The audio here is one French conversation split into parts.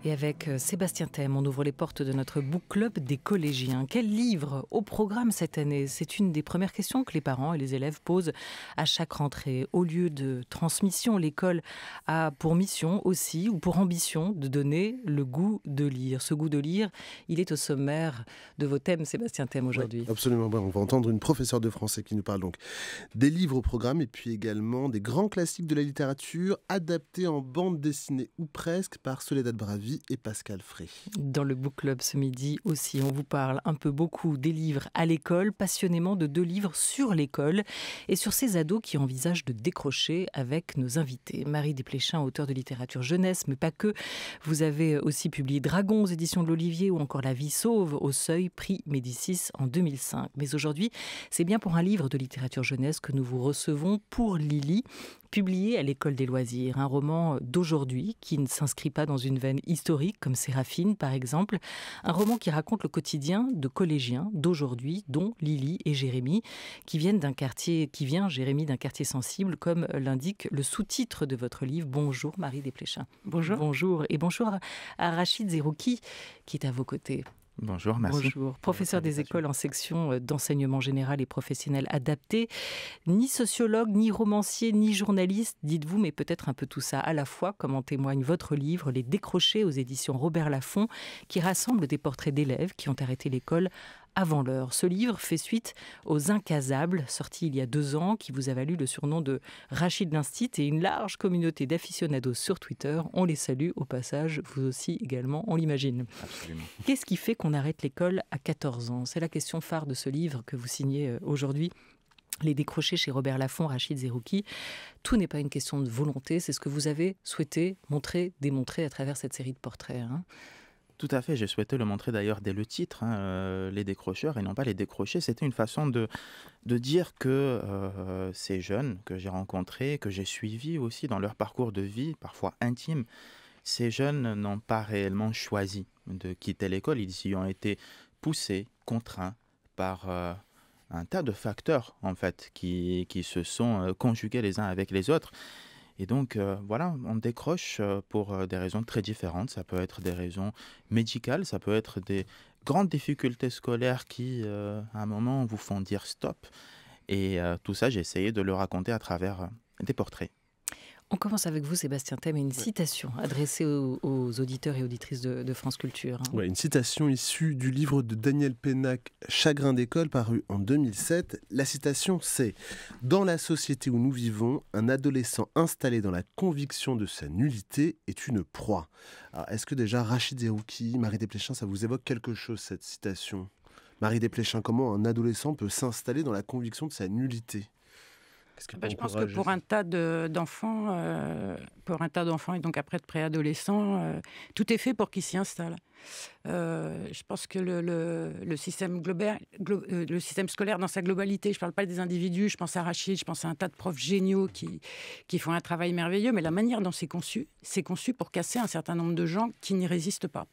Et avec Sébastien Thème, on ouvre les portes de notre book club des collégiens. Quel livre au programme cette année? C'est une des premières questions que les parents et les élèves posent à chaque rentrée. Au lieu de transmission, l'école a pour mission aussi, ou pour ambition, de donner le goût de lire. Ce goût de lire, il est au sommaire de vos thèmes, Sébastien Thème, aujourd'hui. Oui, absolument. On va entendre une professeure de français qui nous parle donc des livres au programme et puis également des grands classiques de la littérature adaptés en bande dessinée ou presque par Soledad Bravi et Pascal Frey. Dans le book club ce midi aussi, on vous parle un peu beaucoup des livres à l'école, passionnément de 2 livres sur l'école et sur ces ados qui envisagent de décrocher avec nos invités. Marie Desplechin, auteure de littérature jeunesse, mais pas que. Vous avez aussi publié Dragon aux éditions de l'Olivier ou encore La vie sauve au Seuil, prix Médicis en 2005. Mais aujourd'hui, c'est bien pour un livre de littérature jeunesse que nous vous recevons pour Lily, publié à l'École des loisirs, un roman d'aujourd'hui qui ne s'inscrit pas dans une veine historique comme Séraphine par exemple, un roman qui raconte le quotidien de collégiens d'aujourd'hui, dont Lily et Jérémy, qui vient d'un quartier sensible, comme l'indique le sous-titre de votre livre. Bonjour Marie Desplechin. Bonjour. Bonjour et bonjour à Rachid Zerouki qui est à vos côtés. Bonjour, merci. Bonjour, professeur des écoles en section d'enseignement général et professionnel adapté. Ni sociologue, ni romancier, ni journaliste, dites-vous, mais peut-être un peu tout ça à la fois, comme en témoigne votre livre, Les Décrochés aux éditions Robert Laffont, qui rassemble des portraits d'élèves qui ont arrêté l'école avant l'heure. Ce livre fait suite aux Incasables, sorti il y a 2 ans, qui vous a valu le surnom de Rachid l'Instit et une large communauté d'aficionados sur Twitter. On les salue au passage, vous aussi également, on l'imagine. Absolument. Qu'est-ce qui fait qu'on arrête l'école à 14 ans? C'est la question phare de ce livre que vous signez aujourd'hui. Les Décrochés chez Robert Laffont, Rachid Zerouki. Tout n'est pas une question de volonté, c'est ce que vous avez souhaité montrer, démontrer à travers cette série de portraits. Tout à fait, j'ai souhaité le montrer d'ailleurs dès le titre, les décrocheurs et non pas les décrochés. C'était une façon de dire que ces jeunes que j'ai rencontrés, que j'ai suivis aussi dans leur parcours de vie, parfois intime, ces jeunes n'ont pas réellement choisi de quitter l'école. Ils y ont été poussés, contraints par un tas de facteurs en fait qui se sont conjugués les uns avec les autres. Et donc, voilà, on décroche pour des raisons très différentes. Ça peut être des raisons médicales, ça peut être des grandes difficultés scolaires qui, à un moment, vous font dire stop. Et tout ça, j'ai essayé de le raconter à travers des portraits. On commence avec vous, Sébastien Thème, et une citation adressée aux auditeurs et auditrices de France Culture. Ouais, une citation issue du livre de Daniel Pénac, Chagrin d'école, paru en 2007. La citation, c'est « Dans la société où nous vivons, un adolescent installé dans la conviction de sa nullité est une proie. » Alors, est-ce que déjà Rachid Zerouki, Marie Desplechin, ça vous évoque quelque chose, cette citation? Marie Desplechin, comment un adolescent peut s'installer dans la conviction de sa nullité? Je pense que pour un tas d'enfants, et donc après de préadolescents, tout est fait pour qu'ils s'y installent. Je pense que le système scolaire dans sa globalité, je ne parle pas des individus, je pense à Rachid, je pense à un tas de profs géniaux qui font un travail merveilleux, mais la manière dont c'est conçu pour casser un certain nombre de gens qui n'y résistent pas.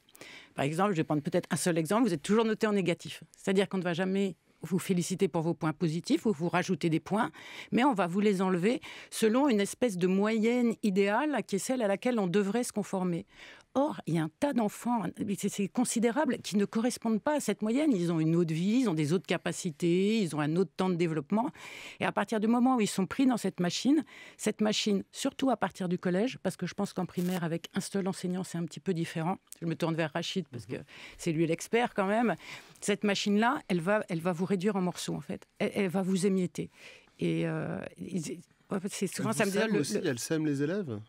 Par exemple, je vais prendre peut-être un seul exemple, vous êtes toujours noté en négatif. C'est-à-dire qu'on ne va jamais vous féliciter pour vos points positifs ou vous rajouter des points, mais on va vous les enlever selon une espèce de moyenne idéale qui est celle à laquelle on devrait se conformer. Or, il y a un tas d'enfants, c'est considérable, qui ne correspondent pas à cette moyenne. Ils ont une autre vie, ils ont des autres capacités, ils ont un autre temps de développement. Et à partir du moment où ils sont pris dans cette machine, surtout à partir du collège, parce que je pense qu'en primaire, avec un seul enseignant, c'est un petit peu différent. Je me tourne vers Rachid, parce que c'est lui l'expert quand même. Cette machine-là, elle va vous réduire en morceaux, en fait. Elle va vous émietter. Et c'est souvent, ça me dit... Elle sème les élèves?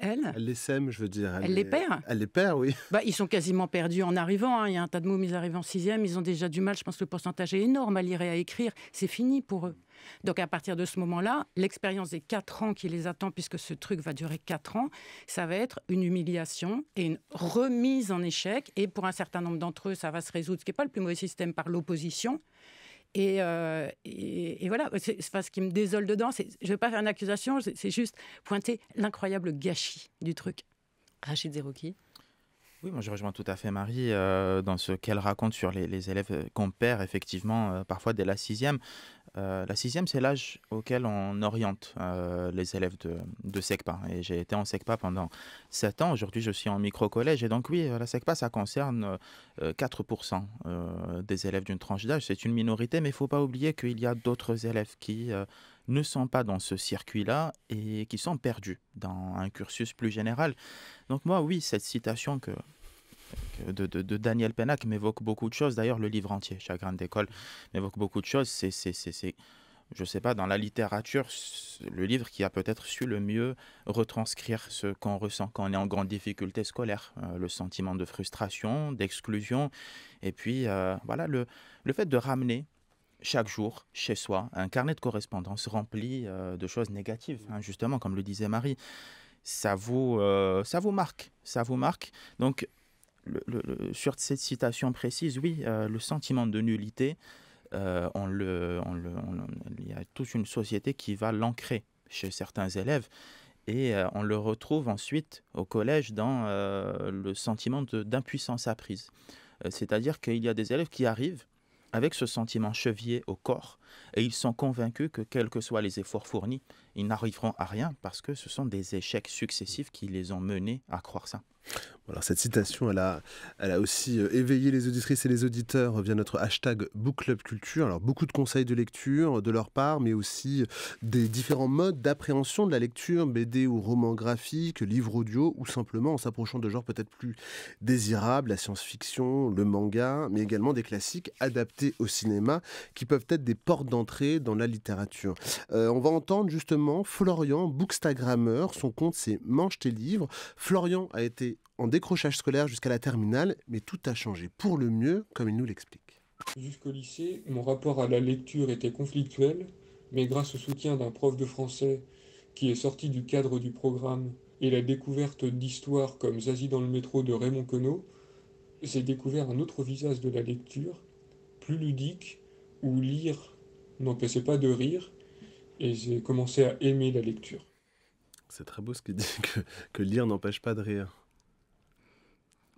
Elle les sème, je veux dire. Elle les perd. Elle les perd, oui. Ils sont quasiment perdus en arrivant. Il y a un tas de mômes, ils arrivent en 6e, ils ont déjà du mal. Je pense que le pourcentage est énorme à lire et à écrire. C'est fini pour eux. Donc à partir de ce moment-là, l'expérience des 4 ans qui les attend, puisque ce truc va durer 4 ans, ça va être une humiliation et une remise en échec. Et pour un certain nombre d'entre eux, ça va se résoudre, ce qui n'est pas le plus mauvais système, par l'opposition. Et voilà, ce qui me désole dedans, je ne veux pas faire une accusation, c'est juste pointer l'incroyable gâchis du truc. Rachid Zerouki. Oui, moi je rejoins tout à fait Marie dans ce qu'elle raconte sur les élèves qu'on perd effectivement parfois dès la 6e. La 6e, c'est l'âge auquel on oriente les élèves de SECPA. Et j'ai été en SECPA pendant 7 ans. Aujourd'hui, je suis en micro-collège. Et donc oui, la SECPA, ça concerne 4% des élèves d'une tranche d'âge. C'est une minorité, mais il ne faut pas oublier qu'il y a d'autres élèves qui ne sont pas dans ce circuit-là et qui sont perdus dans un cursus plus général. Donc moi, oui, cette citation de Daniel Pennac m'évoque beaucoup de choses. D'ailleurs, le livre entier, Chagrin d'école, m'évoque beaucoup de choses. C'est, je ne sais pas, dans la littérature, le livre qui a peut-être su le mieux retranscrire ce qu'on ressent quand on est en grande difficulté scolaire. Le sentiment de frustration, d'exclusion. Et puis, voilà, le fait de ramener chaque jour, chez soi, un carnet de correspondance rempli de choses négatives, hein, justement, comme le disait Marie. Ça vous marque. Donc, sur cette citation précise, oui, le sentiment de nullité, il y a toute une société qui va l'ancrer chez certains élèves et on le retrouve ensuite au collège dans le sentiment d'impuissance apprise. C'est-à-dire qu'il y a des élèves qui arrivent avec ce sentiment chevillé au corps et ils sont convaincus que quels que soient les efforts fournis, ils n'arriveront à rien parce que ce sont des échecs successifs qui les ont menés à croire ça. Alors cette citation, elle a aussi éveillé les auditrices et les auditeurs via notre hashtag BookClubCulture. Alors beaucoup de conseils de lecture de leur part, mais aussi des différents modes d'appréhension de la lecture, BD ou roman graphique, livre audio, ou simplement en s'approchant de genres peut-être plus désirables, la science-fiction, le manga, mais également des classiques adaptés au cinéma qui peuvent être des portes d'entrée dans la littérature. On va entendre justement Florian, bookstagrammeur, son compte c'est Mange tes livres. Florian a été en décrochage scolaire jusqu'à la terminale, mais tout a changé pour le mieux, comme il nous l'explique. Jusqu'au lycée, mon rapport à la lecture était conflictuel, mais grâce au soutien d'un prof de français qui est sorti du cadre du programme et la découverte d'histoires comme Zazie dans le métro de Raymond Queneau, j'ai découvert un autre visage de la lecture, plus ludique, où lire n'empêchait pas de rire, et j'ai commencé à aimer la lecture. C'est très beau ce qu'il dit, que lire n'empêche pas de rire.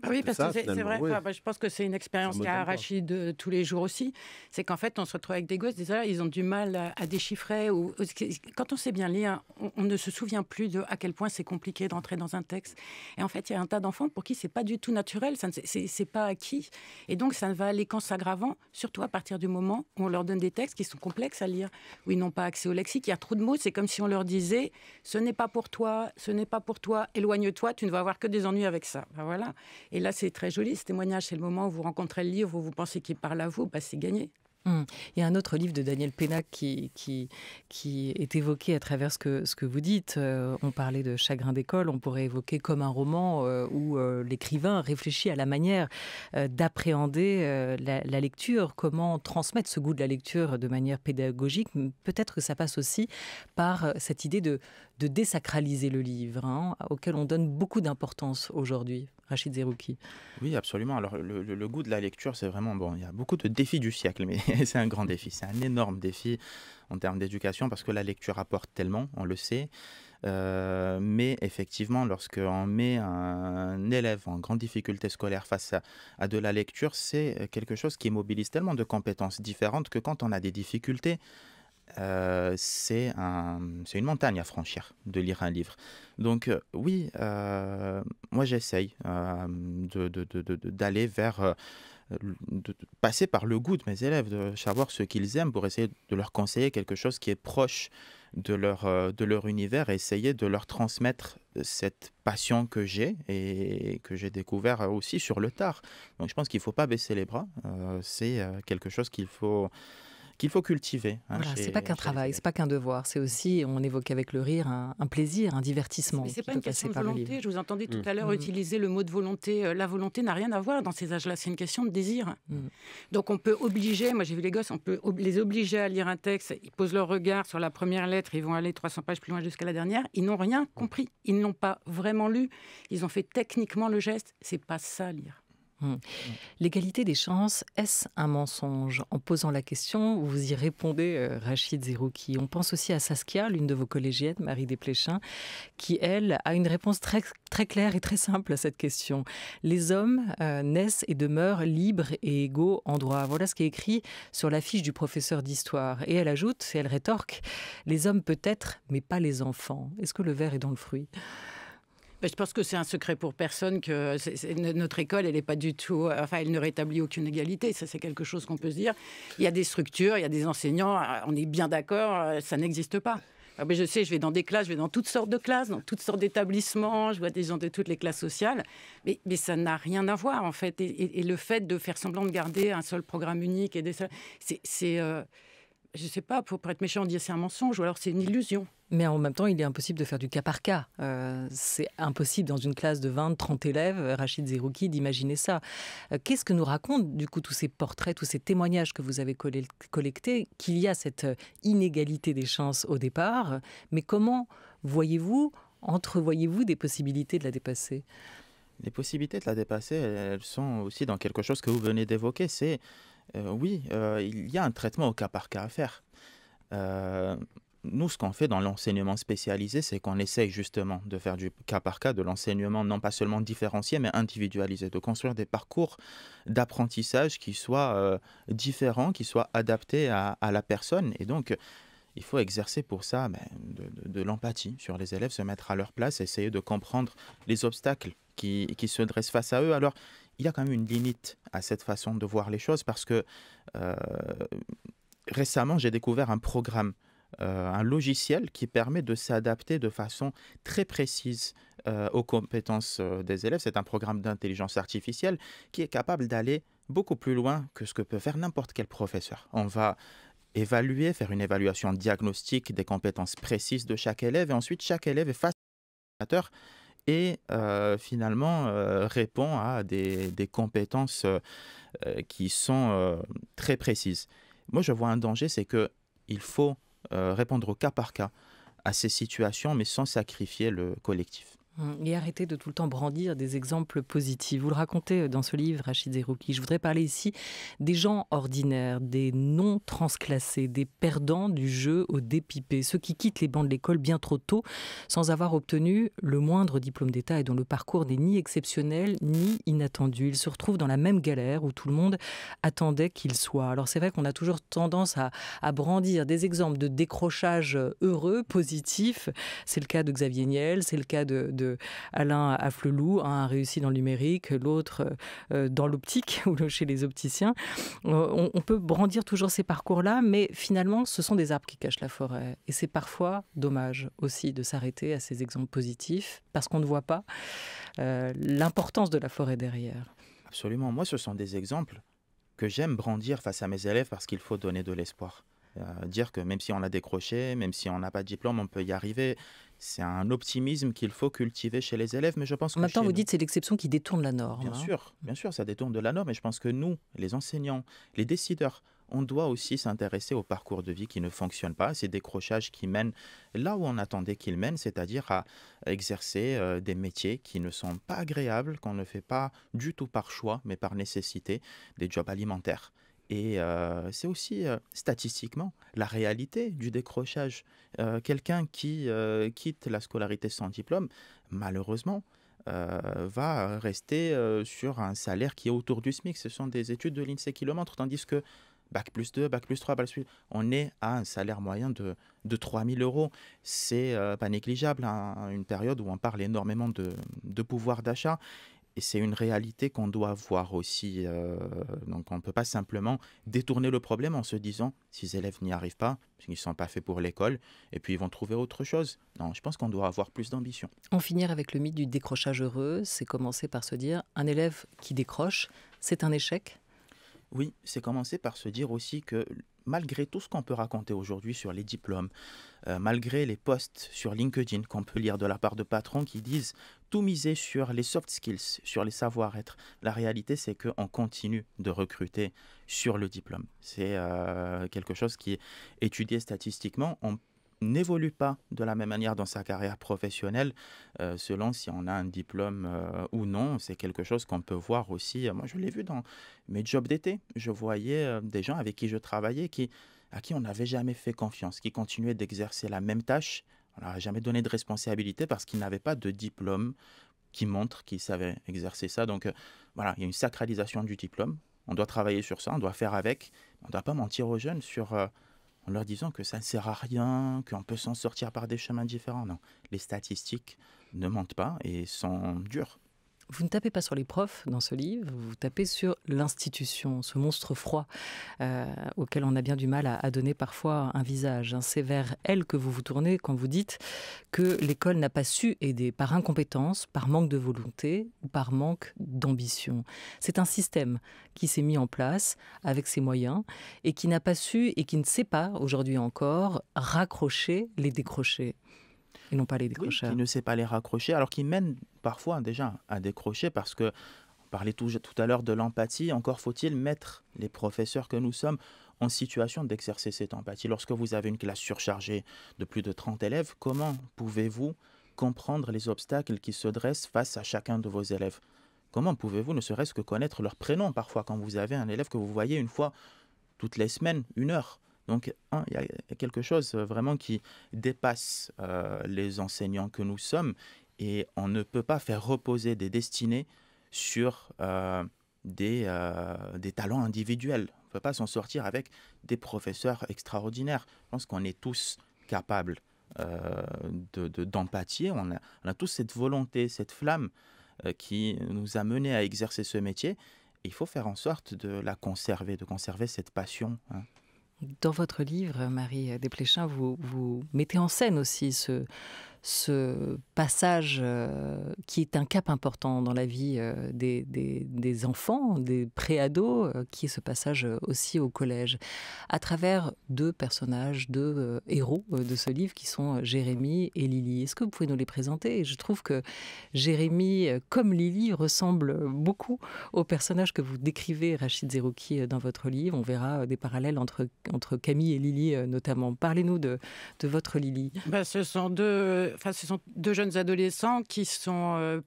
Ah oui, parce que c'est vrai, ouais. Je pense que c'est une expérience qu'a Rachid tous les jours aussi. C'est qu'en fait, on se retrouve avec des gosses, déjà, ils ont du mal à déchiffrer. Quand on sait bien lire, on ne se souvient plus à quel point c'est compliqué d'entrer dans un texte. Et en fait, il y a un tas d'enfants pour qui c'est pas du tout naturel, c'est pas acquis. Et donc, ça ne va aller qu'en s'aggravant, surtout à partir du moment où on leur donne des textes qui sont complexes à lire, où ils n'ont pas accès au lexique. Il y a trop de mots, c'est comme si on leur disait « ce n'est pas pour toi, éloigne-toi, tu ne vas avoir que des ennuis avec ça ». Ben voilà. Et là, c'est très joli, ce témoignage. C'est le moment où vous rencontrez le livre, où vous pensez qu'il parle à vous, c'est gagné. Il y a un autre livre de Daniel Pennac qui est évoqué à travers ce que vous dites. On parlait de Chagrin d'école, on pourrait évoquer comme un roman où l'écrivain réfléchit à la manière d'appréhender la lecture, comment transmettre ce goût de la lecture de manière pédagogique. Peut-être que ça passe aussi par cette idée de désacraliser le livre, auquel on donne beaucoup d'importance aujourd'hui. Rachid Zerouki. Oui, absolument. Alors, le goût de la lecture, c'est vraiment bon. Il y a beaucoup de défis du siècle, mais c'est un grand défi. C'est un énorme défi en termes d'éducation parce que la lecture apporte tellement, on le sait. Mais effectivement, lorsqu'on met un élève en grande difficulté scolaire face à de la lecture, c'est quelque chose qui mobilise tellement de compétences différentes que quand on a des difficultés, c'est une montagne à franchir de lire un livre. Donc oui, moi j'essaye d'aller vers, de passer par le goût de mes élèves, de savoir ce qu'ils aiment pour essayer de leur conseiller quelque chose qui est proche de leur univers et essayer de leur transmettre cette passion que j'ai et que j'ai découvert aussi sur le tard. Donc je pense qu'il ne faut pas baisser les bras, c'est quelque chose qu'il faut cultiver. Voilà, c'est pas qu'un travail, c'est pas qu'un devoir, c'est aussi, on évoque avec le rire, un plaisir, un divertissement. Mais c'est pas une question de volonté. Je vous entendais tout à l'heure utiliser le mot de volonté. La volonté n'a rien à voir dans ces âges-là, c'est une question de désir. Donc on peut obliger, moi j'ai vu les gosses, on peut les obliger à lire un texte, ils posent leur regard sur la première lettre, ils vont aller 300 pages plus loin jusqu'à la dernière, ils n'ont rien compris, ils n'ont pas vraiment lu, ils ont fait techniquement le geste, c'est pas ça lire. L'égalité des chances, est-ce un mensonge? En posant la question, vous y répondez, Rachid Zerouki. On pense aussi à Saskia, l'une de vos collégiennes, Marie Desplechin, qui, elle, a une réponse très, très claire et très simple à cette question. Les hommes naissent et demeurent libres et égaux en droit. Voilà ce qui est écrit sur l'affiche du professeur d'histoire. Et elle ajoute, et elle rétorque, les hommes peut-être, mais pas les enfants. Est-ce que le verre est dans le fruit? Je pense que c'est un secret pour personne que notre école, elle n'est pas du tout... Enfin, elle ne rétablit aucune égalité. Ça, c'est quelque chose qu'on peut se dire. Il y a des structures, il y a des enseignants. On est bien d'accord, ça n'existe pas. Mais je sais, je vais dans des classes, je vais dans toutes sortes de classes, dans toutes sortes d'établissements. Je vois des gens de toutes les classes sociales. Mais ça n'a rien à voir, en fait. Et le fait de faire semblant de garder un seul programme unique, je ne sais pas, pour être méchant, on dit c'est un mensonge ou alors c'est une illusion. Mais en même temps, il est impossible de faire du cas par cas. C'est impossible dans une classe de 20, 30 élèves, Rachid Zerouki, d'imaginer ça. Qu'est-ce que nous racontent du coup tous ces portraits, tous ces témoignages que vous avez collectés, qu'il y a cette inégalité des chances au départ, mais comment entrevoyez-vous des possibilités de la dépasser? Les possibilités de la dépasser, elles sont aussi dans quelque chose que vous venez d'évoquer, c'est il y a un traitement au cas par cas à faire. Nous, ce qu'on fait dans l'enseignement spécialisé, c'est qu'on essaye justement de faire du cas par cas, de l'enseignement non pas seulement différencié, mais individualisé, de construire des parcours d'apprentissage qui soient différents, qui soient adaptés à la personne. Et donc, il faut exercer pour ça de l'empathie sur les élèves, se mettre à leur place, essayer de comprendre les obstacles qui se dressent face à eux. Alors, il y a quand même une limite à cette façon de voir les choses parce que récemment, j'ai découvert un programme, un logiciel qui permet de s'adapter de façon très précise aux compétences des élèves. C'est un programme d'intelligence artificielle qui est capable d'aller beaucoup plus loin que ce que peut faire n'importe quel professeur. On va évaluer, faire une évaluation diagnostique des compétences précises de chaque élève et ensuite chaque élève est face à l'ordinateur et finalement répond à des compétences qui sont très précises. Moi, je vois un danger, c'est qu'il faut répondre au cas par cas à ces situations, mais sans sacrifier le collectif. Et arrêtez de tout le temps brandir des exemples positifs. Vous le racontez dans ce livre, Rachid Zerouki. Je voudrais parler ici des gens ordinaires, des non transclassés, des perdants du jeu au dépipé, ceux qui quittent les bancs de l'école bien trop tôt sans avoir obtenu le moindre diplôme d'État et dont le parcours n'est ni exceptionnel ni inattendu. Ils se retrouvent dans la même galère où tout le monde attendait qu'ils soient. Alors c'est vrai qu'on a toujours tendance à brandir des exemples de décrochage heureux, positif. C'est le cas de Xavier Niel, c'est le cas de Alain Afflelou, un a réussi dans le numérique, l'autre dans l'optique ou chez les opticiens. On peut brandir toujours ces parcours-là, mais finalement, ce sont des arbres qui cachent la forêt. Et c'est parfois dommage aussi de s'arrêter à ces exemples positifs parce qu'on ne voit pas l'importance de la forêt derrière. Absolument. Moi, ce sont des exemples que j'aime brandir face à mes élèves parce qu'il faut donner de l'espoir. Dire que même si on a décroché, même si on n'a pas de diplôme, on peut y arriver. C'est un optimisme qu'il faut cultiver chez les élèves, mais je pense que maintenant, vous dites que c'est l'exception qui détourne la norme. Bien sûr, ça détourne de la norme, et je pense que nous, les enseignants, les décideurs, on doit aussi s'intéresser au parcours de vie qui ne fonctionne pas, ces décrochages qui mènent là où on attendait qu'ils mènent, c'est-à-dire à exercer des métiers qui ne sont pas agréables, qu'on ne fait pas du tout par choix, mais par nécessité, des jobs alimentaires. Et c'est aussi statistiquement la réalité du décrochage. Quelqu'un qui quitte la scolarité sans diplôme, malheureusement, va rester sur un salaire qui est autour du SMIC. Ce sont des études de l'INSEE qui le montrent, tandis que Bac plus 2, Bac plus 3, Bac plus 8, on est à un salaire moyen de 3 000 €. C'est pas négligeable, hein, une période où on parle énormément de pouvoir d'achat. Et c'est une réalité qu'on doit voir aussi. Donc on ne peut pas simplement détourner le problème en se disant ces élèves n'y arrivent pas, ils ne sont pas faits pour l'école, et puis ils vont trouver autre chose. Non, je pense qu'on doit avoir plus d'ambition. En finir avec le mythe du décrochage heureux, c'est commencer par se dire un élève qui décroche, c'est un échec? Oui, c'est commencer par se dire aussi que malgré tout ce qu'on peut raconter aujourd'hui sur les diplômes, malgré les posts sur LinkedIn qu'on peut lire de la part de patrons qui disent tout miser sur les soft skills, sur les savoir-être, la réalité c'est qu'on continue de recruter sur le diplôme. C'est quelque chose qui est étudié statistiquement. n'évolue pas de la même manière dans sa carrière professionnelle, selon si on a un diplôme ou non. C'est quelque chose qu'on peut voir aussi. Moi, je l'ai vu dans mes jobs d'été. Je voyais des gens avec qui je travaillais à qui on n'avait jamais fait confiance, qui continuaient d'exercer la même tâche. On leur a jamais donné de responsabilité parce qu'ils n'avaient pas de diplôme qui montre qu'ils savaient exercer ça. Donc voilà, il y a une sacralisation du diplôme. On doit travailler sur ça, on doit faire avec. On ne doit pas mentir aux jeunes en leur disant que ça ne sert à rien, qu'on peut s'en sortir par des chemins différents. Non, les statistiques ne mentent pas et sont dures. Vous ne tapez pas sur les profs dans ce livre, vous tapez sur l'institution, ce monstre froid auquel on a bien du mal à donner parfois un visage. C'est vers elle que vous vous tournez quand vous dites que l'école n'a pas su aider par incompétence, par manque de volonté ou par manque d'ambition. C'est un système qui s'est mis en place avec ses moyens et qui n'a pas su et qui ne sait pas aujourd'hui encore raccrocher les décrochés. Et non pas les décrocheurs. Oui, qui ne sait pas les raccrocher, alors qui mène parfois déjà à décrocher, parce que on parlait tout à l'heure de l'empathie, encore faut-il mettre les professeurs que nous sommes en situation d'exercer cette empathie. Lorsque vous avez une classe surchargée de plus de 30 élèves, comment pouvez-vous comprendre les obstacles qui se dressent face à chacun de vos élèves? Comment pouvez-vous ne serait-ce que connaître leur prénom parfois quand vous avez un élève que vous voyez une fois toutes les semaines, 1 heure? Donc, il y a quelque chose vraiment qui dépasse les enseignants que nous sommes, et on ne peut pas faire reposer des destinées sur des talents individuels. On ne peut pas s'en sortir avec des professeurs extraordinaires. Je pense qu'on est tous capables d'empathie. On a tous cette volonté, cette flamme qui nous a menés à exercer ce métier. Il faut faire en sorte de la conserver, de conserver cette passion. Dans votre livre, Marie Desplechin, vous mettez en scène aussi ce passage qui est un cap important dans la vie des enfants, des pré-ados, qui est ce passage aussi au collège, à travers 2 personnages, 2 héros de ce livre qui sont Jérémy et Lily. Est-ce que vous pouvez nous les présenter? Je trouve que Jérémy, comme Lily, ressemble beaucoup au personnage que vous décrivez, Rachid Zerouki, dans votre livre. On verra des parallèles entre Camille et Lily notamment. Parlez-nous de votre Lily. Ce sont deux jeunes adolescents qui sont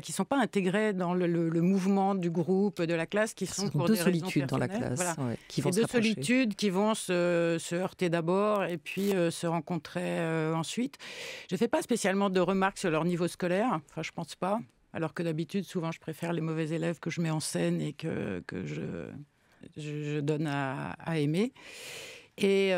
qui sont pas intégrés dans le mouvement du groupe, de la classe, qui sont pour 2 des solitudes raisons dans la classe, voilà. Qui vont se 2 rapprocher. solitudes qui vont se heurter d'abord et puis se rencontrer ensuite. Je ne fais pas spécialement de remarques sur leur niveau scolaire, je pense pas. Alors que d'habitude, souvent, je préfère les mauvais élèves que je mets en scène et que je donne à aimer. Et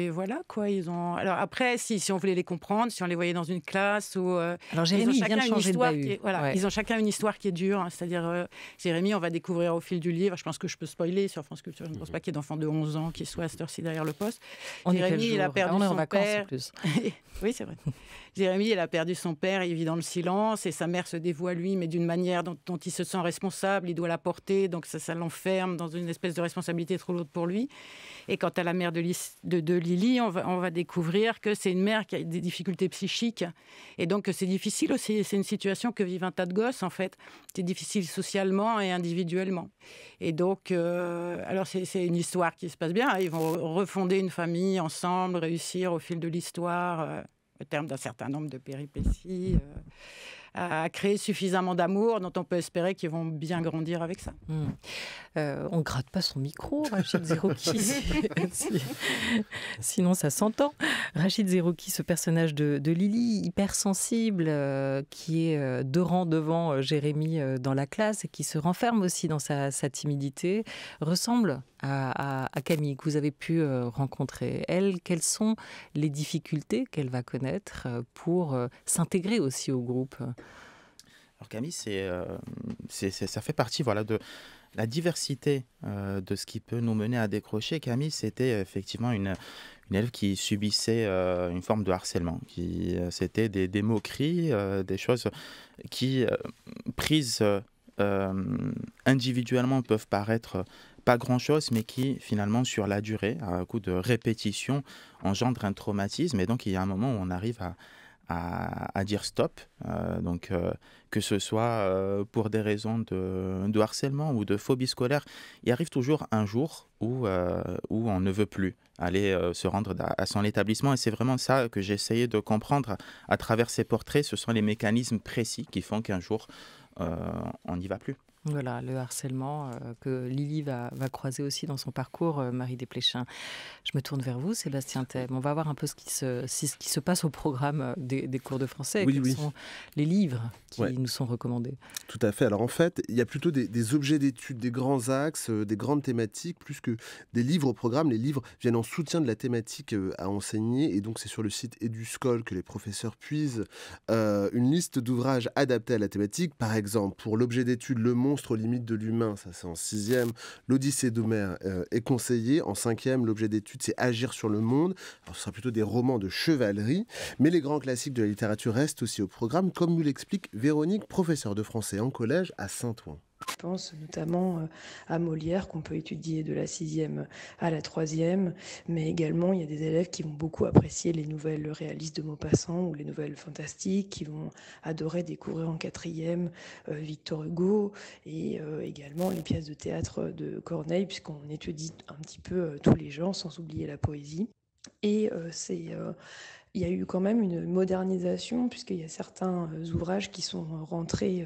voilà, quoi, ils ont... Alors après, si on voulait les comprendre, si on les voyait dans une classe où... Alors Jérémy, il vient de changer de bahut. Ils ont chacun une histoire qui est dure. C'est-à-dire, Jérémy, on va découvrir au fil du livre, je pense que je peux spoiler sur France Culture, je ne pense pas qu'il y ait d'enfants de 11 ans qui soient à cette heure-ci derrière le poste. Jérémy, il a perdu son vacances, père. en plus. Oui, c'est vrai. Jérémy, il a perdu son père, il vit dans le silence, et sa mère se dévoue à lui, mais d'une manière dont il se sent responsable, il doit la porter, donc ça l'enferme dans une espèce de responsabilité trop lourde pour lui. Et quant à la mère de Lily, on va découvrir que c'est une mère qui a des difficultés psychiques, et donc c'est difficile aussi. C'est une situation que vivent un tas de gosses, en fait. C'est difficile socialement et individuellement. Et donc, alors c'est une histoire qui se passe bien. Ils vont refonder une famille ensemble, réussir au fil de l'histoire, au terme d'un certain nombre de péripéties, à créer suffisamment d'amour dont on peut espérer qu'ils vont bien grandir avec ça. On ne gratte pas son micro, Rachid Zerouki. Sinon, ça s'entend. Rachid Zerouki, ce personnage de Lily, hypersensible, qui est 2 rangs devant Jérémy dans la classe et qui se renferme aussi dans sa timidité, ressemble à Camille, que vous avez pu rencontrer. Elle, quelles sont les difficultés qu'elle va connaître pour s'intégrer aussi au groupe? Alors Camille, ça fait partie de la diversité de ce qui peut nous mener à décrocher. Camille, c'était effectivement une élève qui subissait une forme de harcèlement. C'était des moqueries, des choses qui, prises individuellement, peuvent paraître pas grand-chose, mais qui, finalement, sur la durée, à coup de répétition, engendrent un traumatisme. Et donc, il y a un moment où on arrive à dire stop, que ce soit pour des raisons de harcèlement ou de phobie scolaire, il arrive toujours un jour où on ne veut plus. aller se rendre à son établissement. Et c'est vraiment ça que j'ai essayé de comprendre à travers ces portraits. Ce sont les mécanismes précis qui font qu'un jour, on n'y va plus. Voilà, le harcèlement que Lily va croiser aussi dans son parcours, Marie Desplechin. Je me tourne vers vous, Sébastien Thème. On va voir un peu ce qui se passe au programme des cours de français. Oui, Quels sont les livres qui nous sont recommandés? Tout à fait. Alors en fait, il y a plutôt des objets d'études, des grands axes, des grandes thématiques, plus que des livres au programme. Les livres viennent en soutien de la thématique à enseigner. Et donc c'est sur le site EduScol que les professeurs puisent une liste d'ouvrages adaptés à la thématique. Par exemple, pour l'objet d'étude Le monstre aux limites de l'humain, ça c'est en 6e. L'Odyssée d'Homère est conseillé. En 5e, l'objet d'étude c'est Agir sur le monde. Alors ce sera plutôt des romans de chevalerie. Mais les grands classiques de la littérature restent aussi au programme, comme nous l'explique Véronique, professeure de français en collège à Saint-Ouen. Je pense notamment à Molière, qu'on peut étudier de la 6e à la 3e, mais également il y a des élèves qui vont beaucoup apprécier les nouvelles réalistes de Maupassant ou les nouvelles fantastiques, qui vont adorer découvrir en 4e Victor Hugo et également les pièces de théâtre de Corneille, puisqu'on étudie un petit peu tous les genres, sans oublier la poésie. Et il y a eu quand même une modernisation, puisqu'il y a certains ouvrages qui sont rentrés,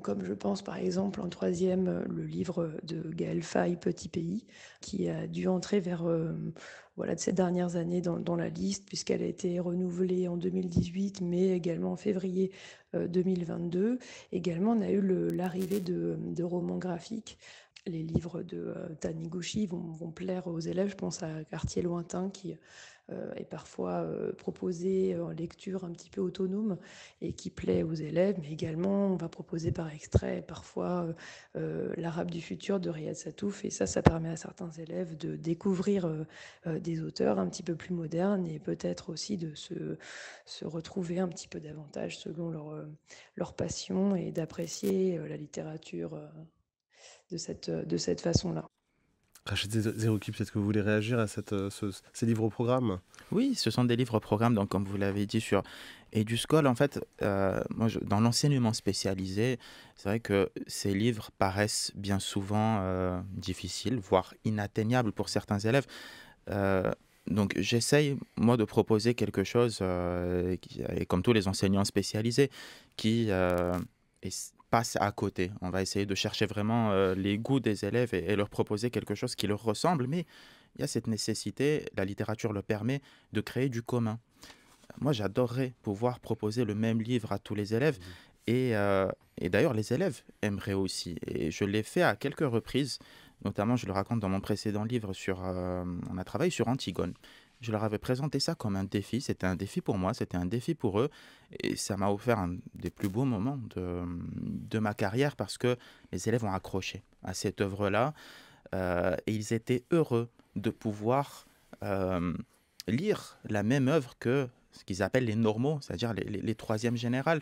comme je pense par exemple en 3e, le livre de Gaël Faye, Petit pays, qui a dû entrer vers de ces dernières années dans la liste, puisqu'elle a été renouvelée en 2018, mais également en février 2022. Également, on a eu l'arrivée de romans graphiques. Les livres de Taniguchi vont plaire aux élèves. Je pense à Quartier lointain qui est parfois proposé en lecture un petit peu autonome et qui plaît aux élèves. Mais également, on va proposer par extrait parfois L'Arabe du futur de Riyad Satouf. Et ça permet à certains élèves de découvrir des auteurs un petit peu plus modernes et peut-être aussi de se retrouver un petit peu davantage selon leur passion et d'apprécier la littérature de cette façon-là. Rachid Zerouki, peut-être que vous voulez réagir à ces livres au programme? Oui, ce sont des livres au programme, donc comme vous l'avez dit sur EduScol. En fait, moi, dans l'enseignement spécialisé, c'est vrai que ces livres paraissent bien souvent difficiles, voire inatteignables pour certains élèves. Donc j'essaye, moi, de proposer quelque chose, et comme tous les enseignants spécialisés, qui passe à côté. On va essayer de chercher vraiment les goûts des élèves et leur proposer quelque chose qui leur ressemble, mais il y a cette nécessité, la littérature le permet, de créer du commun. Moi, j'adorerais pouvoir proposer le même livre à tous les élèves, et d'ailleurs, les élèves aimeraient aussi. Et je l'ai fait à quelques reprises, notamment, je le raconte dans mon précédent livre, on a travaillé sur Antigone. Je leur avais présenté ça comme un défi. C'était un défi pour moi, c'était un défi pour eux. Et ça m'a offert un des plus beaux moments de ma carrière parce que les élèves ont accroché à cette œuvre-là. Et ils étaient heureux de pouvoir lire la même œuvre que ce qu'ils appellent les normaux, c'est-à-dire les troisièmes générales.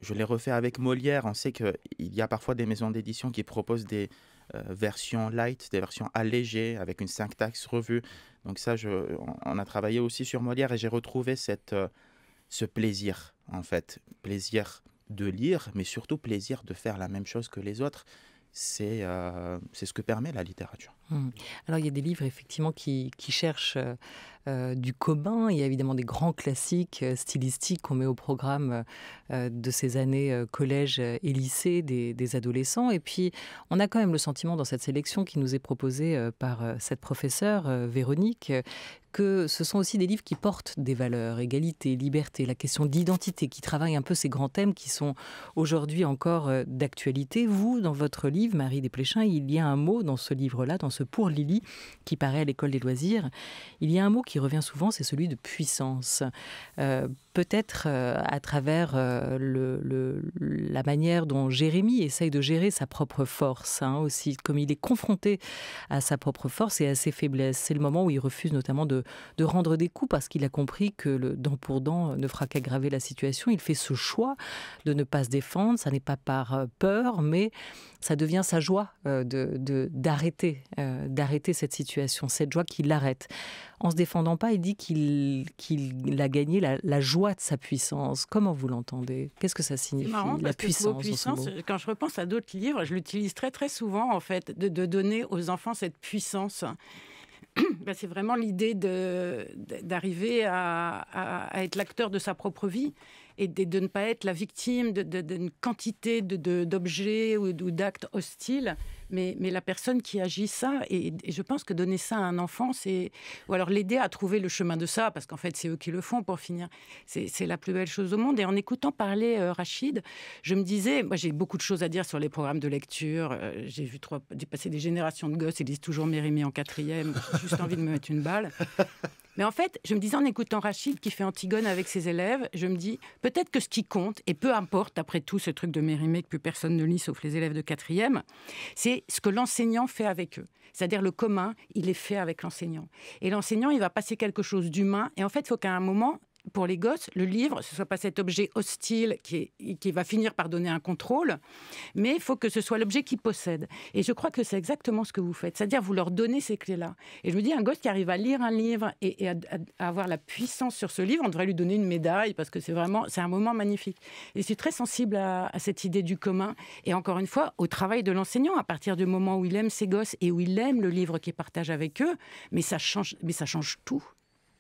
Je l'ai refait avec Molière. On sait qu'il y a parfois des maisons d'édition qui proposent des versions light, des versions allégées avec une syntaxe revue. Donc ça, on a travaillé aussi sur Molière et j'ai retrouvé ce plaisir, en fait. Plaisir de lire, mais surtout plaisir de faire la même chose que les autres. C'est ce que permet la littérature. Alors il y a des livres effectivement qui cherchent du commun. Il y a évidemment des grands classiques stylistiques qu'on met au programme de ces années collège et lycée des adolescents. Et puis on a quand même le sentiment dans cette sélection qui nous est proposée par cette professeure Véronique que ce sont aussi des livres qui portent des valeurs, égalité, liberté, la question d'identité, qui travaillent un peu ces grands thèmes qui sont aujourd'hui encore d'actualité. Vous, dans votre livre, Marie Desplechin, il y a un mot dans ce livre-là, dans ce Pour Lily, qui paraît à l'École des loisirs, il y a un mot qui revient souvent, c'est celui de puissance. Peut-être à travers la manière dont Jérémie essaye de gérer sa propre force, aussi, comme il est confronté à sa propre force et à ses faiblesses. C'est le moment où il refuse notamment de rendre des coups parce qu'il a compris que le dent pour dent ne fera qu'aggraver la situation. Il fait ce choix de ne pas se défendre. Ça n'est pas par peur, mais ça devient sa joie d'arrêter cette situation, cette joie qui l'arrête. En se défendant pas, il dit qu'il a gagné la joie de sa puissance. Comment vous l'entendez? Qu'est-ce que ça signifie, marrant, la puissance, puissance, quand je repense à d'autres livres, je l'utilise très très souvent, en fait, de donner aux enfants cette puissance. c'est vraiment l'idée d'arriver à être l'acteur de sa propre vie et de ne pas être la victime d'une quantité d'objets ou d'actes hostiles, mais la personne qui agit ça. Et je pense que donner ça à un enfant, ou alors l'aider à trouver le chemin de ça, parce qu'en fait, c'est eux qui le font pour finir. C'est la plus belle chose au monde. Et en écoutant parler Rachid, je me disais, moi j'ai beaucoup de choses à dire sur les programmes de lecture. J'ai passer des générations de gosses, ils lisent toujours Mérimée en 4e. J'ai juste envie de me mettre une balle. Mais en fait, je me disais en écoutant Rachid qui fait Antigone avec ses élèves, je me dis peut-être que ce qui compte, et peu importe après tout ce truc de Mérimée que plus personne ne lit sauf les élèves de 4e, c'est ce que l'enseignant fait avec eux. C'est-à-dire le commun, il est fait avec l'enseignant. Et l'enseignant, il va passer quelque chose d'humain. Et en fait, il faut qu'à un moment, pour les gosses, le livre, ce ne soit pas cet objet hostile qui va finir par donner un contrôle, mais il faut que ce soit l'objet qu'ils possèdent. Et je crois que c'est exactement ce que vous faites, c'est-à-dire vous leur donnez ces clés-là. Et je me dis, un gosse qui arrive à lire un livre et à avoir la puissance sur ce livre, on devrait lui donner une médaille, parce que c'est un moment magnifique. Et je suis très sensible à cette idée du commun, et encore une fois, au travail de l'enseignant, à partir du moment où il aime ses gosses et où il aime le livre qu'il partage avec eux, mais ça change tout.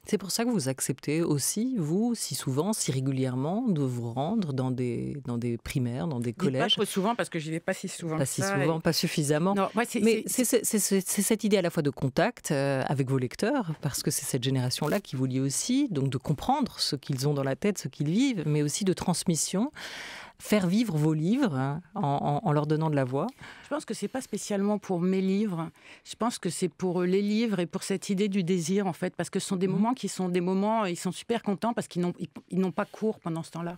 C'est pour ça que vous acceptez aussi, vous, si souvent, si régulièrement, de vous rendre dans des primaires, dans des collèges. Pas trop souvent, parce que je n'y vais pas si souvent. Pas si souvent, pas suffisamment. Non, mais c'est cette idée à la fois de contact avec vos lecteurs, parce que c'est cette génération-là qui vous lie aussi, donc de comprendre ce qu'ils ont dans la tête, ce qu'ils vivent, mais aussi de transmission. Faire vivre vos livres en leur donnant de la voix. Je pense que c'est pas spécialement pour mes livres. Je pense que c'est pour les livres et pour cette idée du désir, en fait, parce que ce sont des moments qui sont des moments, ils sont super contents parce qu'ils n'ont pas cours pendant ce temps-là.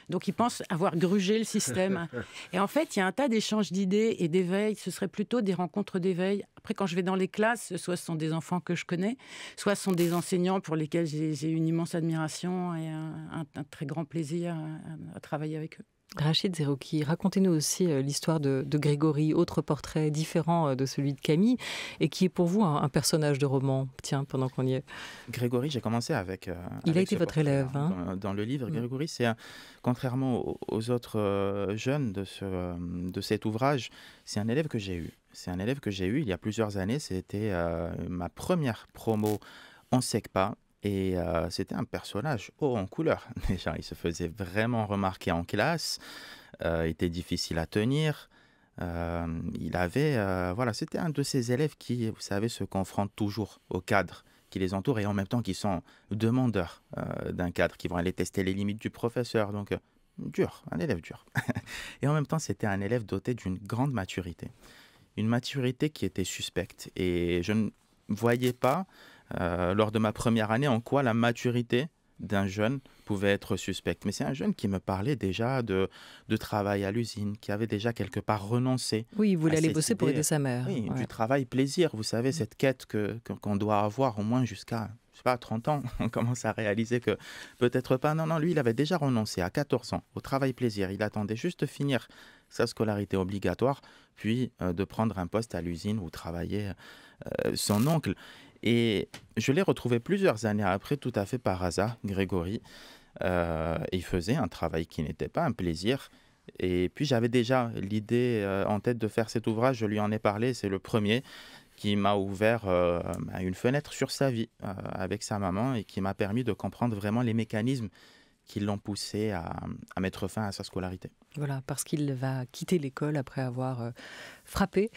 Donc ils pensent avoir grugé le système. Et en fait, il y a un tas d'échanges d'idées et d'éveil. Ce serait plutôt des rencontres d'éveil. Après, quand je vais dans les classes, soit ce sont des enfants que je connais, soit ce sont des enseignants pour lesquels j'ai une immense admiration et un très grand plaisir à travailler avec eux. Rachid Zerouki, racontez-nous aussi l'histoire de Grégory, autre portrait différent de celui de Camille, et qui est pour vous un personnage de roman. Tiens, pendant qu'on y est. Grégory, j'ai commencé avec... Il a été votre élève. Dans le livre, Grégory, contrairement aux autres jeunes de cet ouvrage, c'est un élève que j'ai eu. C'est un élève que j'ai eu il y a plusieurs années. C'était ma première promo en SECPA. Et c'était un personnage haut en couleur. Déjà, il se faisait vraiment remarquer en classe. Il était difficile à tenir. Il avait, c'était un de ces élèves qui, vous savez, se confrontent toujours au cadre qui les entoure et en même temps qui sont demandeurs d'un cadre, qui vont aller tester les limites du professeur. Donc, un élève dur. Et en même temps, c'était un élève doté d'une grande maturité. Une maturité qui était suspecte. Et je ne voyais pas... lors de ma première année, en quoi la maturité d'un jeune pouvait être suspecte. Mais c'est un jeune qui me parlait déjà de travail à l'usine, qui avait déjà quelque part renoncé. Oui, il voulait aller bosser pour aider sa mère. Oui, du travail plaisir, vous savez, cette quête qu'on doit avoir au moins jusqu'à, je sais pas, 30 ans. On commence à réaliser que peut-être pas. Non, lui, il avait déjà renoncé à 14 ans au travail plaisir. Il attendait juste de finir sa scolarité obligatoire, puis de prendre un poste à l'usine où travaillait son oncle. Et je l'ai retrouvé plusieurs années après, tout à fait par hasard, Grégory. Il faisait un travail qui n'était pas un plaisir. Et puis j'avais déjà l'idée en tête de faire cet ouvrage, je lui en ai parlé, c'est le premier qui m'a ouvert une fenêtre sur sa vie avec sa maman et qui m'a permis de comprendre vraiment les mécanismes qui l'ont poussé à mettre fin à sa scolarité. Voilà, parce qu'il va quitter l'école après avoir frappé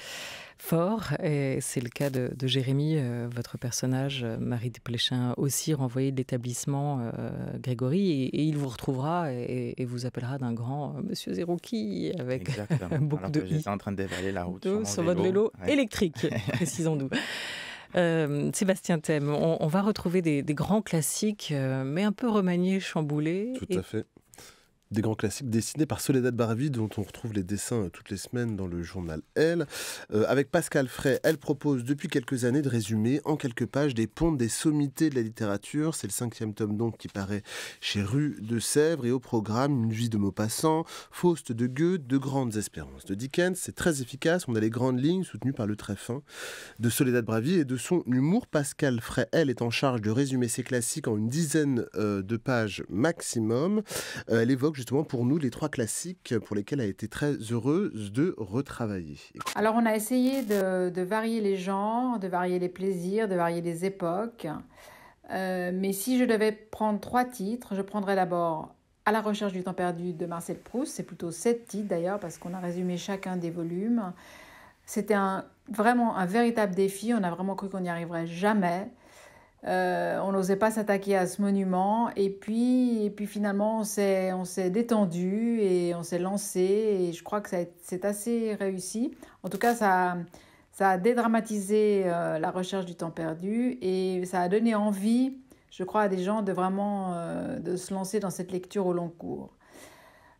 fort. Et c'est le cas de Jérémy, votre personnage, Marie Desplechin, aussi renvoyé de l'établissement Grégory. Et il vous retrouvera et vous appellera d'un grand Monsieur Zerouki avec beaucoup de j'étais en train de dévaler la route sur votre vélo électrique, précisons-nous. Sébastien Thème, on va retrouver des grands classiques, mais un peu remaniés, chamboulés. Tout à fait. Des grands classiques dessinés par Soledad Baravi, dont on retrouve les dessins toutes les semaines dans le journal Elle. Avec Pascal Fray, elle propose depuis quelques années de résumer en quelques pages des pontes des sommités de la littérature. C'est le 5e tome donc qui paraît chez Rue de Sèvres. Et au programme, Une vie de Maupassant, Faust de Goethe, De grandes espérances de Dickens. C'est très efficace, on a les grandes lignes soutenues par le trait fin de Soledad Baravi et de son humour. Pascal Fray, elle, est en charge de résumer ces classiques en une dizaine de pages maximum. Elle évoque justement pour nous les 3 classiques pour lesquels elle a été très heureuse de retravailler. Alors on a essayé de varier les genres, de varier les plaisirs, de varier les époques. Mais si je devais prendre 3 titres, je prendrais d'abord À la recherche du temps perdu de Marcel Proust. C'est plutôt 7 titres d'ailleurs parce qu'on a résumé chacun des volumes. C'était vraiment un véritable défi. On a vraiment cru qu'on n'y arriverait jamais. On n'osait pas s'attaquer à ce monument. Et puis finalement, on s'est détendu et on s'est lancé. Et je crois que c'est assez réussi. En tout cas, ça a dédramatisé la recherche du temps perdu et ça a donné envie, je crois, à des gens de vraiment de se lancer dans cette lecture au long cours.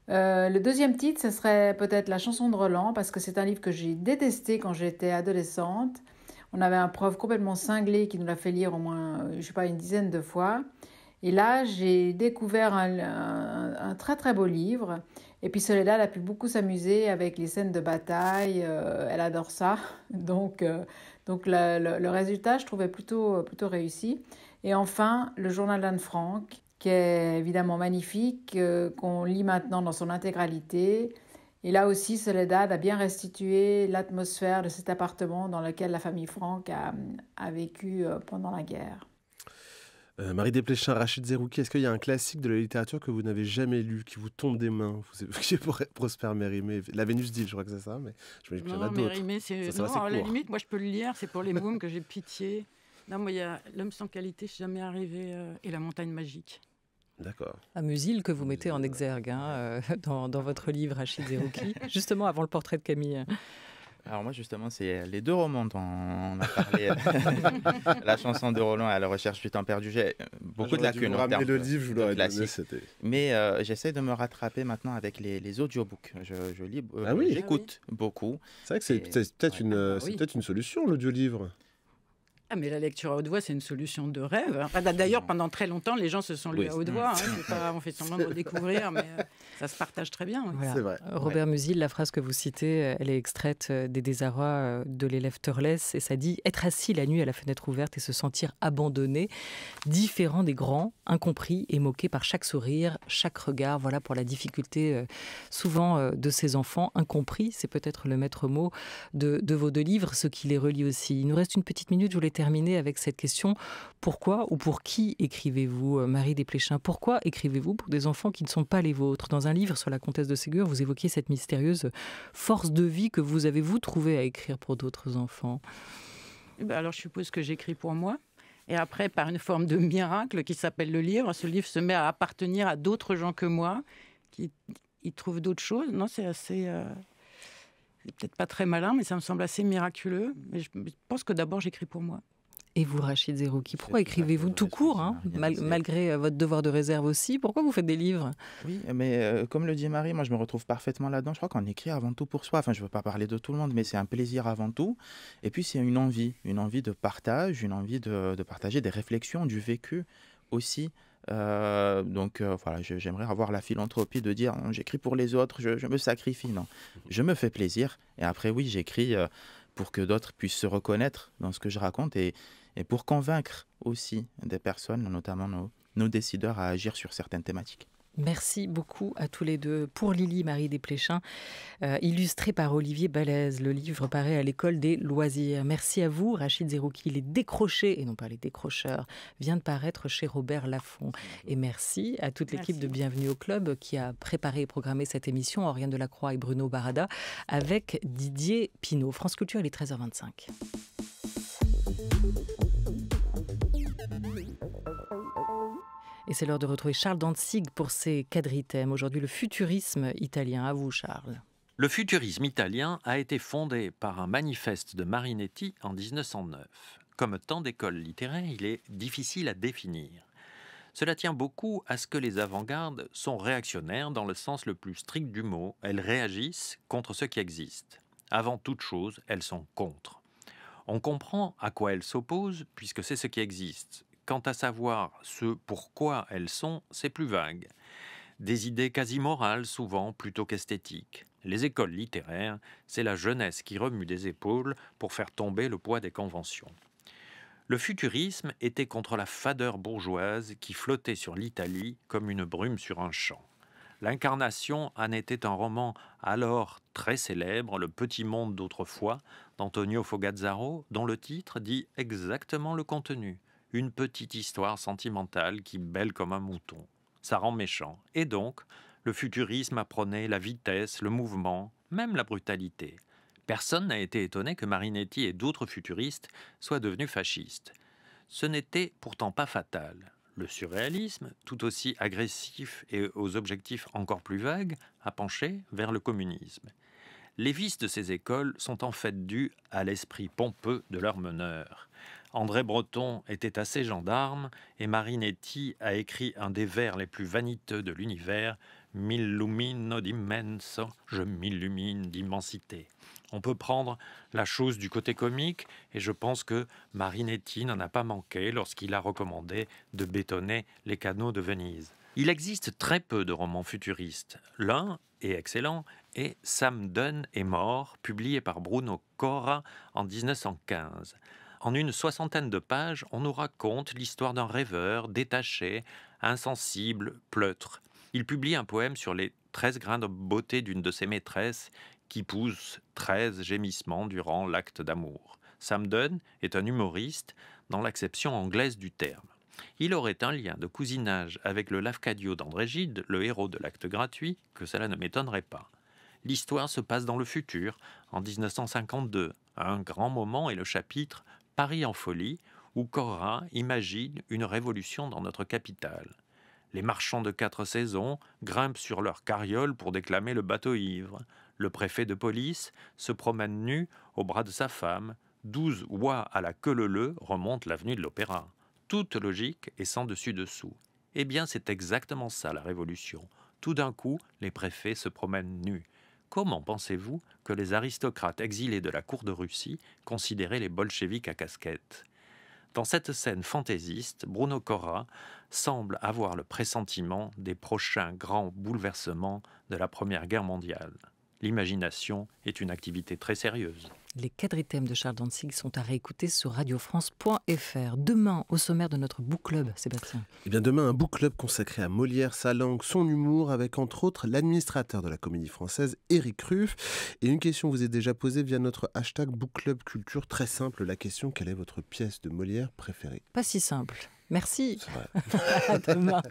Le deuxième titre, ce serait peut-être La chanson de Roland, parce que c'est un livre que j'ai détesté quand j'étais adolescente. On avait un prof complètement cinglé qui nous l'a fait lire au moins, je sais pas, une dizaine de fois. Et là, j'ai découvert un très très beau livre. Et puis Soledad a pu beaucoup s'amuser avec les scènes de bataille. Elle adore ça. Donc le résultat, je trouvais plutôt réussi. Et enfin, le journal d'Anne Frank, qui est évidemment magnifique, qu'on lit maintenant dans son intégralité. Et là aussi, Soledad a bien restitué l'atmosphère de cet appartement dans lequel la famille Frank a vécu pendant la guerre. Marie Desplechin, Rachid Zerouki, est-ce qu'il y a un classique de la littérature que vous n'avez jamais lu, qui vous tombe des mains? Vous évoquiez Prosper Mérimée, La Vénus d'Île, je crois que c'est ça, mais je me dis qu'il y en a d'autres. Mérimée, à la limite, moi je peux le lire, c'est pour les mômes que j'ai pitié. Non, moi il y a L'homme sans qualité, je suis jamais arrivée, et La montagne magique. D'accord. À Musil que vous mettez en exergue dans votre livre, Rachid Zerouki, justement avant le portrait de Camille. Alors moi justement, c'est les 2 romans dont on a parlé. La chanson de Roland et À la recherche du temps perdu. J'ai beaucoup de lacunes. Vous ramener le livre, je vous l'aurais donné. Mais j'essaie de me rattraper maintenant avec les audiobooks. Je lis, j'écoute beaucoup. C'est vrai que c'est peut-être une solution, l'audiolivre. Ah, mais la lecture à haute voix, c'est une solution de rêve. Enfin, d'ailleurs, pendant très longtemps, les gens se sont lus à haute voix. On fait semblant de redécouvrir, mais ça se partage très bien. Voilà. C'est vrai. Robert Musil, la phrase que vous citez, elle est extraite des Désarrois de l'élève Turles, et ça dit « Être assis la nuit à la fenêtre ouverte et se sentir abandonné, différent des grands, incompris et moqué par chaque sourire, chaque regard. » Voilà pour la difficulté souvent de ces enfants incompris. C'est peut-être le maître mot de vos 2 livres, ce qui les relie aussi. Il nous reste une petite minute, je voulais terminer avec cette question. Pourquoi ou pour qui écrivez-vous, Marie Desplechin? Pourquoi écrivez-vous pour des enfants qui ne sont pas les vôtres? Dans un livre sur la comtesse de Ségur, vous évoquiez cette mystérieuse force de vie que vous avez-vous trouvée à écrire pour d'autres enfants? Alors, je suppose que j'écris pour moi. Et après, par une forme de miracle qui s'appelle le livre, ce livre se met à appartenir à d'autres gens que moi, qui y trouvent d'autres choses. Non, c'est assez... C'est peut-être pas très malin, mais ça me semble assez miraculeux. Mais je pense que d'abord, j'écris pour moi. Et vous, Rachid Zerouki, pourquoi écrivez-vous tout court, malgré votre devoir de réserve aussi? Pourquoi vous faites des livres? Oui, mais comme le dit Marie, moi je me retrouve parfaitement là-dedans. Je crois qu'on écrit avant tout pour soi. Enfin, je ne veux pas parler de tout le monde, mais c'est un plaisir avant tout. Et puis c'est une envie de partage, une envie de partager des réflexions, du vécu aussi. Voilà, j'aimerais avoir la philanthropie de dire j'écris pour les autres, je me sacrifie. Non, je me fais plaisir. Et après, oui, j'écris pour que d'autres puissent se reconnaître dans ce que je raconte et pour convaincre aussi des personnes, notamment nos décideurs, à agir sur certaines thématiques. Merci beaucoup à tous les 2. Pour Lily, Marie Desplechin, illustré par Olivier Balèze. Le livre paraît à l'École des loisirs. Merci à vous, Rachid Zerouki. Les décrochés, et non pas les décrocheurs, vient de paraître chez Robert Laffont. Et merci à toute l'équipe de Bienvenue au Club qui a préparé et programmé cette émission, Oriane Delacroix et Bruno Barada, avec Didier Pinault. France Culture, il est 13h25. Et c'est l'heure de retrouver Charles Dantzig pour ses quadritèmes. Aujourd'hui, le futurisme italien. À vous, Charles. Le futurisme italien a été fondé par un manifeste de Marinetti en 1909. Comme tant d'écoles littéraires, il est difficile à définir. Cela tient beaucoup à ce que les avant-gardes sont réactionnaires dans le sens le plus strict du mot. Elles réagissent contre ce qui existe. Avant toute chose, elles sont contre. On comprend à quoi elles s'opposent puisque c'est ce qui existe. Quant à savoir ce pourquoi elles sont, c'est plus vague. Des idées quasi morales souvent plutôt qu'esthétiques. Les écoles littéraires, c'est la jeunesse qui remue des épaules pour faire tomber le poids des conventions. Le futurisme était contre la fadeur bourgeoise qui flottait sur l'Italie comme une brume sur un champ. L'incarnation en était un roman alors très célèbre, Le Petit Monde d'autrefois, d'Antonio Fogazzaro, dont le titre dit exactement le contenu. Une petite histoire sentimentale qui bêle comme un mouton. Ça rend méchant. Et donc, le futurisme apprenait la vitesse, le mouvement, même la brutalité. Personne n'a été étonné que Marinetti et d'autres futuristes soient devenus fascistes. Ce n'était pourtant pas fatal. Le surréalisme, tout aussi agressif et aux objectifs encore plus vagues, a penché vers le communisme. Les vices de ces écoles sont en fait dus à l'esprit pompeux de leurs meneurs. André Breton était assez gendarme et Marinetti a écrit un des vers les plus vaniteux de l'univers, « M'illumino d'immenso, je m'illumine d'immensité ». On peut prendre la chose du côté comique et je pense que Marinetti n'en a pas manqué lorsqu'il a recommandé de bétonner les canaux de Venise. Il existe très peu de romans futuristes. L'un, et excellent, est Sam Dunn est mort, publié par Bruno Cora en 1915. En une 60aine de pages, on nous raconte l'histoire d'un rêveur détaché, insensible, pleutre. Il publie un poème sur les 13 grains de beauté d'une de ses maîtresses qui pousse 13 gémissements durant l'acte d'amour. Sam Dunn est un humoriste dans l'acception anglaise du terme. Il aurait un lien de cousinage avec le Lafcadio d'André Gide, le héros de l'acte gratuit, que cela ne m'étonnerait pas. L'histoire se passe dans le futur, en 1952. Un grand moment est le chapitre « Paris en folie » où Cora imagine une révolution dans notre capitale. Les marchands de 4 saisons grimpent sur leur carriole pour déclamer le bateau ivre. Le préfet de police se promène nu au bras de sa femme. 12 oies à la queue leu-leu remontent l'avenue de l'Opéra. Toute logique est sans dessus-dessous. Eh bien, c'est exactement ça la révolution. Tout d'un coup, les préfets se promènent nus. Comment pensez-vous que les aristocrates exilés de la cour de Russie considéraient les bolcheviks à casquette ? Dans cette scène fantaisiste, Bruno Cora semble avoir le pressentiment des prochains grands bouleversements de la Première Guerre mondiale. L'imagination est une activité très sérieuse. Les quadrithèmes de Charles Dantzig sont à réécouter sur radiofrance.fr. Demain, au sommaire de notre book club, Sébastien. Eh bien demain, un book club consacré à Molière, sa langue, son humour, avec entre autres l'administrateur de la Comédie Française, Éric Ruff. Et une question vous est déjà posée via notre hashtag book club culture. Très simple, la question, quelle est votre pièce de Molière préférée ? Pas si simple. Merci. C'est vrai. À demain.